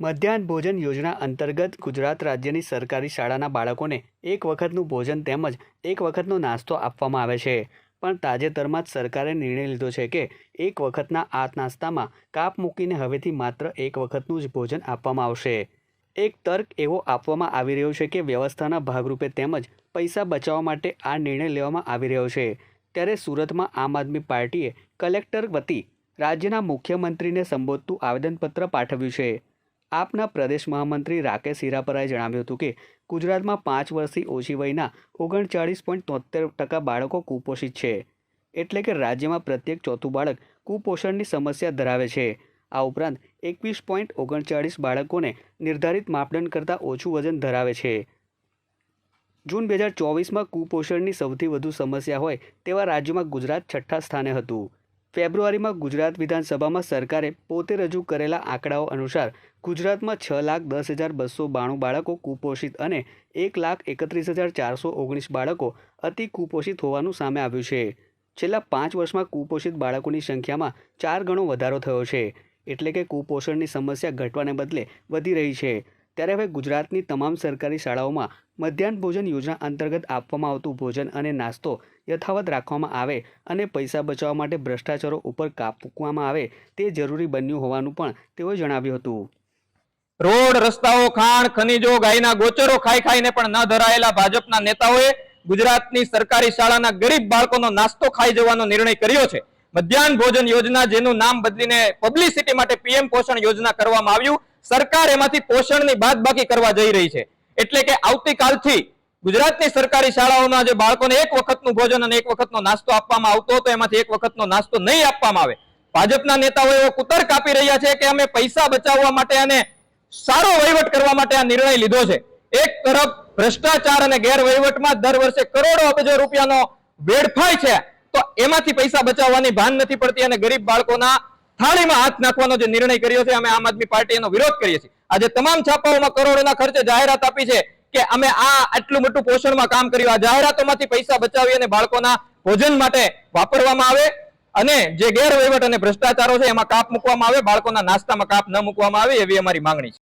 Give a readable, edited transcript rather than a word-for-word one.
મધ્યાહન ભોજન યોજના અંતર્ગત ગુજરાત રાજ્યની સરકારી શાળાના બાળકોને એક વખતનું ભોજન તેમજ એક વખતનો નાસ્તો આપવામાં આવે છે, પણ તાજેતરમાં જ સરકારે નિર્ણય લીધો છે કે એક વખતના આ નાસ્તામાં કાપ મૂકીને હવેથી માત્ર એક વખતનું જ ભોજન આપવામાં આવશે। એક તર્ક એવો આપવામાં આવી રહ્યો છે કે વ્યવસ્થાના ભાગરૂપે તેમજ પૈસા બચાવવા માટે આ નિર્ણય લેવામાં આવી રહ્યો છે। ત્યારે સુરતમાં આમ આદમી પાર્ટીએ કલેક્ટર વતી રાજ્યના મુખ્યમંત્રીને સંબોધતું આવેદનપત્ર પાઠવ્યું છે। આપના પ્રદેશ મહામંત્રી રાકેશ હિરાપરાએ જણાવ્યું હતું કે ગુજરાતમાં 5 વર્ષથી ઓછી વયના 39.73% બાળકો કુપોષિત છે, એટલે કે રાજ્યમાં પ્રત્યેક ચોથું બાળક કુપોષણની સમસ્યા ધરાવે છે। આ ઉપરાંત 21.39 બાળકોને નિર્ધારિત માપદંડ કરતાં ઓછું વજન ધરાવે છે। જૂન 2024માં કુપોષણની સૌથી વધુ સમસ્યા હોય તેવા રાજ્યોમાં ગુજરાત 6થા સ્થાને હતું। ફેબ્રુઆરીમાં ગુજરાત વિધાનસભામાં સરકારે પોતે રજૂ કરેલા આંકડાઓ અનુસાર ગુજરાતમાં 6,10,292 બાળકો કુપોષિત અને 1,31,419 બાળકો અતિ કુપોષિત હોવાનું સામે આવ્યું છે। છેલ્લા 5 વર્ષમાં કુપોષિત બાળકોની સંખ્યામાં 4 ગણો વધારો થયો છે, એટલે કે કુપોષણની સમસ્યા ઘટવાને બદલે વધી રહી છે। ત્યારે હવે ગુજરાતની તમામ સરકારી શાળાઓમાં મધ્યાહન ભોજન યોજના અંતર્ગત આપવામાં આવતું ભોજન અને નાસ્તો યથાવત રાખવામાં આવે અને પૈસા બચાવવા માટે ભ્રષ્ટાચારો ઉપર કાપ મૂકવામાં આવે તે જરૂરી બન્યું હોવાનું પણ તેઓએ જણાવ્યું હતું। રોડ, રસ્તાઓ, ખાણ, ખનીજો, ગાયના ગોચરો ખાઈ ખાઈને પણ ન ધરાયેલા ભાજપના નેતાઓએ ગુજરાતની સરકારી શાળાના ગરીબ બાળકોનો નાસ્તો ખાઈ જવાનો નિર્ણય કર્યો છે। મધ્યાહન ભોજન યોજના, જેનું નામ બદલીને પબ્લિસિટી માટે પીએમ પોષણ યોજના કરવામાં આવ્યું, સરકાર એમાંથી પોષણની બાદબાકી કરવા જઈ રહી છે। એટલે કે આવતીકાલથી ગુજરાતની સરકારી શાળાઓમાં જે બાળકોને એક વખતનું ભોજન અને એક વખતનો નાસ્તો આપવામાં આવતો હતો, એમાંથી એક વખતનો નાસ્તો નહીં આપવામાં આવે। ભાજપના નેતાઓ એવો કુતર્ક આપી રહ્યા છે કે અમે પૈસા બચાવવા માટે અને સારો વહીવટ કરવા માટે આ નિર્ણય લીધો છે। એક તરફ ભ્રષ્ટાચાર અને ગેરવહીવટમાં દર વર્ષે કરોડો અબજો રૂપિયાનો વેડફાય છે, તો એમાંથી પૈસા બચાવવાની ભાન નથી પડતી અને ગરીબ બાળકોના થાળીમાં હાથ નાખવાનો જે નિર્ણય કર્યો છે, અમે આમ આદમી પાર્ટી એનો વિરોધ કરીએ છીએ। આજે તમામ છાપાઓમાં કરોડોના ખર્ચે જાહેરાત આપી છે કે અમે આટલું મોટું પોષણમાં કામ કર્યું। આ જાહેરાતોમાંથી પૈસા બચાવી અને બાળકોના ભોજન માટે વાપરવામાં આવે અને જે ગેરવહીવટ અને ભ્રષ્ટાચારો છે એમાં કાપ મૂકવામાં આવે, બાળકોના નાસ્તામાં કાપ ન મૂકવામાં આવે, એવી અમારી માંગણી છે।